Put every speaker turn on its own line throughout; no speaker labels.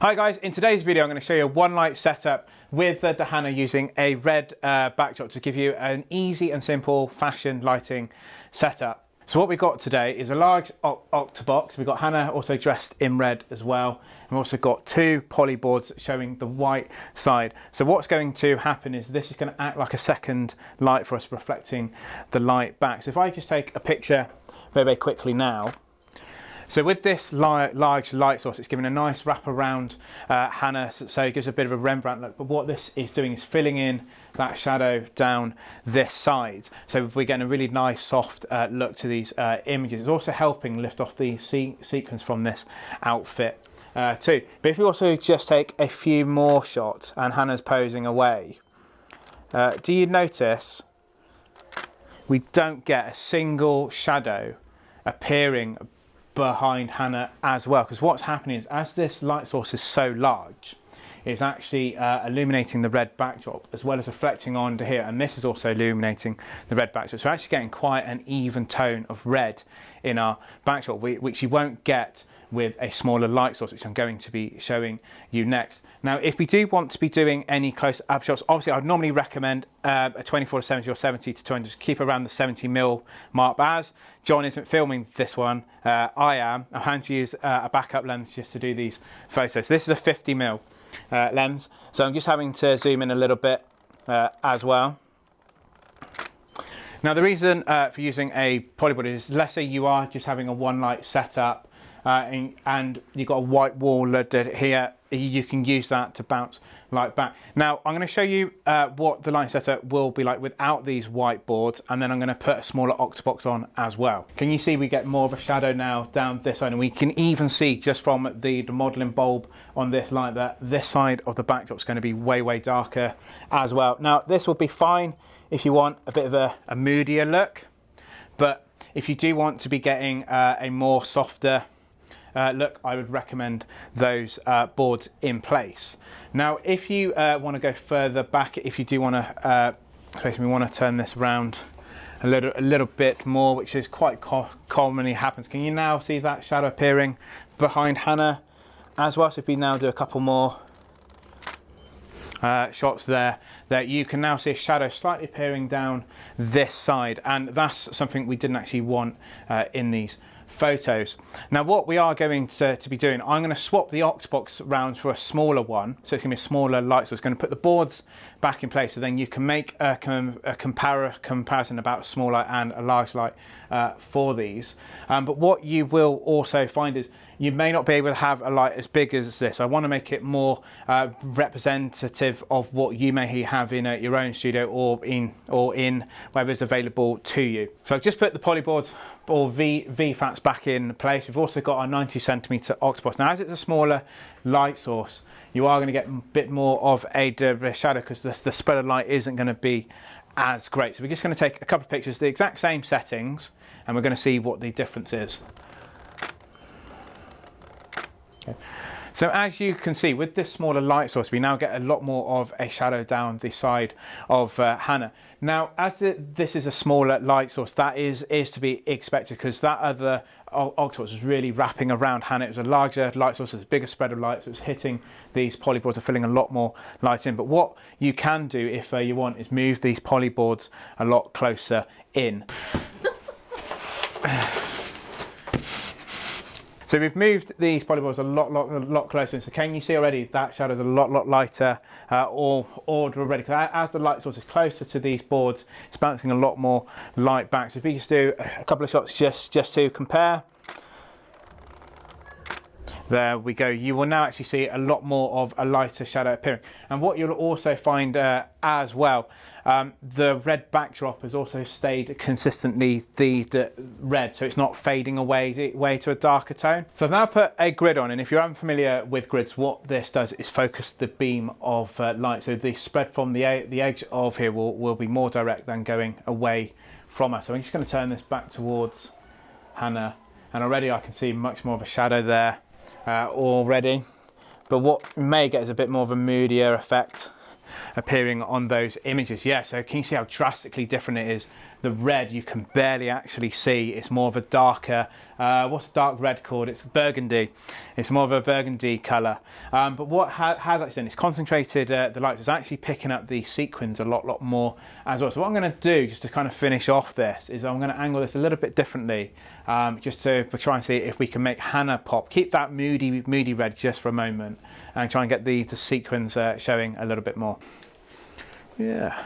Hi guys, in today's video I'm going to show you a one light setup with the Hannah using a red backdrop to give you an easy and simple fashion lighting setup. So what we've got today is a large Octobox. We've got Hannah also dressed in red as well. And we've also got two poly boards showing the white side. So what's going to happen is this is going to act like a second light for us, reflecting the light back. So if I just take a picture very quickly now. So with this large light source, it's giving a nice wrap around Hannah, so it gives a bit of a Rembrandt look. But what this is doing is filling in that shadow down this side. So we're getting a really nice soft look to these images. It's also helping lift off the sequins from this outfit too. But if we also just take a few more shots and Hannah's posing away, do you notice we don't get a single shadow appearing behind Hannah as well? Because what's happening is, as this light source is so large, it's actually illuminating the red backdrop as well as reflecting onto here, and this is also illuminating the red backdrop. So we're actually getting quite an even tone of red in our backdrop, which you won't get with a smaller light source, which I'm going to be showing you next. Now, if we do want to be doing any close-up shots, obviously I'd normally recommend a 24 to 70 or 70 to 200, just keep around the 70mm mark. But as John isn't filming this one, I am. I'm having to use a backup lens just to do these photos. So this is a 50mm lens, so I'm just having to zoom in a little bit as well. Now, the reason for using a polyboard is, let's say you are just having a one light setup and you've got a white wall here, you can use that to bounce light back. Now, I'm going to show you what the light setup will be like without these white boards, and then I'm going to put a smaller Octobox on as well. Can you see we get more of a shadow now down this side, and we can even see just from the modelling bulb on this light that this side of the backdrop is going to be way darker as well. Now, this will be fine if you want a bit of a moodier look, but if you do want to be getting a more softer look, I would recommend those boards in place. Now, if you want to go further back, if you do want to, we want to turn this around a little bit more, which is quite commonly happens. Can you now see that shadow appearing behind Hannah as well? So if we now do a couple more shots there, that you can now see a shadow slightly appearing down this side, and that's something we didn't actually want in these photos. Now, what we are going to be doing, I'm going to swap the Octobox round for a smaller one, so it's going to be a smaller light, so it's going to put the boards back in place, so then you can make a comparison about a small light and a large light for these. But what you will also find is you may not be able to have a light as big as this. I want to make it more representative of what you may have in your own studio or in wherever is available to you. So I've just put the polyboards or V-Flats back in place. We've also got our 90cm Octobox. Now, as it's a smaller light source, you are going to get a bit more of a shadow because the spread of light isn't going to be as great. So we're just going to take a couple of pictures, the exact same settings, and we're going to see what the difference is. Okay. So as you can see, with this smaller light source, we now get a lot more of a shadow down the side of Hannah. Now, as this is a smaller light source, that is to be expected, because that other Octobox was really wrapping around Hannah. It was a larger light source, it was a bigger spread of light, so it was hitting these polyboards and filling a lot more light in. But what you can do, if you want, is move these polyboards a lot closer in. So we've moved these polyboards a lot closer. So can you see already that shadow's a lot lighter already? Because as the light source is closer to these boards, it's bouncing a lot more light back. So if we just do a couple of shots just to compare. There we go. You will now actually see a lot more of a lighter shadow appearing. And what you'll also find as well, the red backdrop has also stayed consistently the red, so it's not fading away to a darker tone. So I've now put a grid on, and if you're unfamiliar with grids, what this does is focus the beam of light. So the spread from the edge of here will be more direct than going away from us. So I'm just going to turn this back towards Hannah, and already I can see much more of a shadow there already. But what you may get is a bit more of a moodier effect appearing on those images. Yeah, so can you see how drastically different it is? The red you can barely actually see. It's more of a darker, what's dark red called? It's burgundy. It's more of a burgundy colour. But what has actually done, it's concentrated the lights. It's actually picking up the sequins a lot more as well. So what I'm going to do, just to kind of finish off this, is I'm going to angle this a little bit differently, just to try and see if we can make Hannah pop. Keep that moody red just for a moment, and try and get the sequins showing a little bit more. Yeah.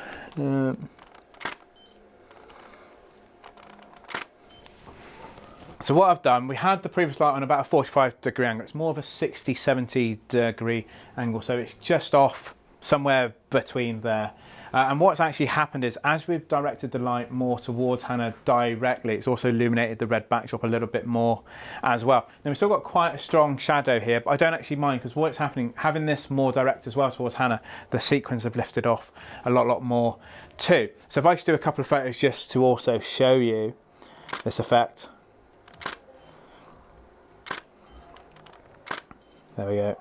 So what I've done, we had the previous light on about a 45-degree angle. It's more of a 60-70 degree angle, so it's just off somewhere between there. And what's actually happened is, as we've directed the light more towards Hannah directly, it's also illuminated the red backdrop a little bit more as well. Now we've still got quite a strong shadow here, but I don't actually mind, because what's happening, having this more direct as well towards Hannah, the sequins have lifted off a lot more too. So if I just do a couple of photos just to also show you this effect. There we go.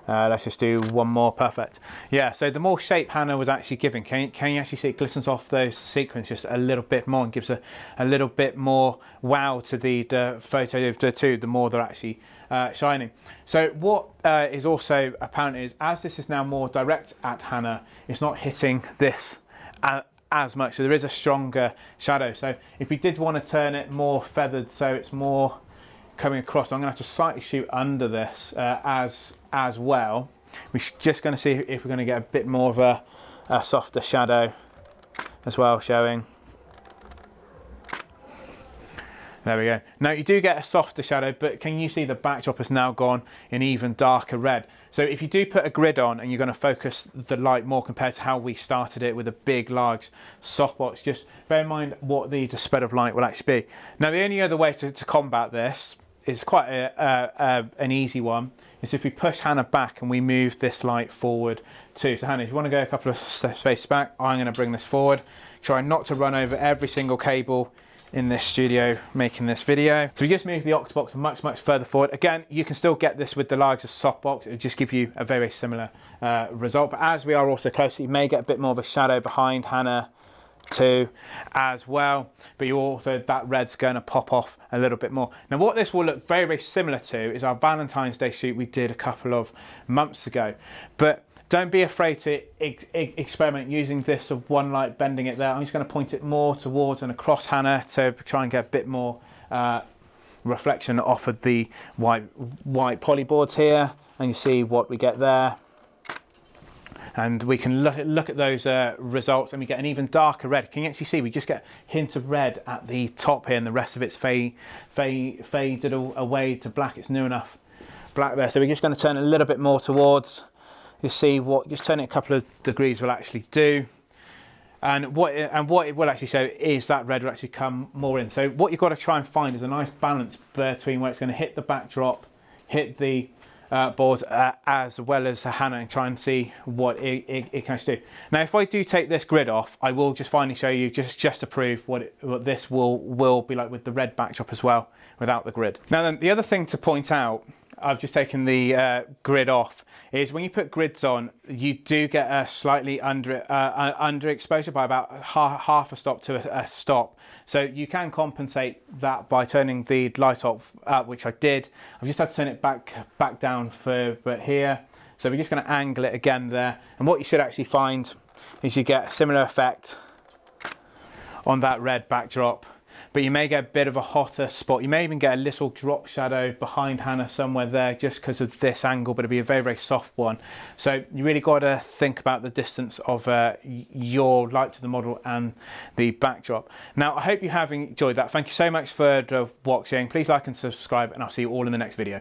Let's just do one more. Perfect. Yeah, so the more shape Hannah was actually giving, can you actually see it glistens off those sequins just a little bit more and gives a little bit more wow to the photo of the two, the more they're actually shining. So what is also apparent is, as this is now more direct at Hannah, it's not hitting this as much, so there is a stronger shadow. So if we did want to turn it more feathered, so it's more coming across, I'm going to have to slightly shoot under this as well. We're just going to see if we're going to get a bit more of a softer shadow as well showing. There we go. Now you do get a softer shadow, but can you see the backdrop has now gone in even darker red? So if you do put a grid on and you're going to focus the light more compared to how we started it with a big large softbox, just bear in mind what the spread of light will actually be. Now the only other way to combat this is quite an easy one, is if we push Hannah back and we move this light forward too. So Hannah, if you want to go a couple of spaces back, I'm going to bring this forward. Try not to run over every single cable in this studio making this video. So we just move the Octobox much further forward. Again, you can still get this with the larger softbox. It will just give you a very similar result. But as we are also closer, you may get a bit more of a shadow behind Hannah too as well, but you also, that red's going to pop off a little bit more. Now what this will look very similar to is our Valentine's Day shoot we did a couple of months ago. But don't be afraid to experiment using this of one light, bending it there. I'm just going to point it more towards and across Hannah to try and get a bit more reflection off of the white polyboards here, and you see what we get there. And we can look at those results, and we get an even darker red. Can you actually see we just get a hint of red at the top here, and the rest of it's faded away to black. It's near enough black there. So we're just going to turn a little bit more towards. You see what just turning a couple of degrees will actually do. And what it will actually show is that red will actually come more in. So what you've got to try and find is a nice balance between where it's going to hit the backdrop, hit the board as well as Hannah, and try and see what it can do. Now if I do take this grid off, I will just finally show you just to prove what this will be like with the red backdrop as well without the grid. Now then, the other thing to point out, I've just taken the grid off, is when you put grids on, you do get a slightly under exposure by about half a stop to a stop. So you can compensate that by turning the light up, which I did. I've just had to turn it back down but here. So we're just going to angle it again there. And what you should actually find is you get a similar effect on that red backdrop, but you may get a bit of a hotter spot. You may even get a little drop shadow behind Hannah somewhere there just because of this angle, but it'll be a very soft one. So you really got to think about the distance of your light to the model and the backdrop. Now I hope you have enjoyed that. Thank you so much for watching. Please like and subscribe, and I'll see you all in the next video.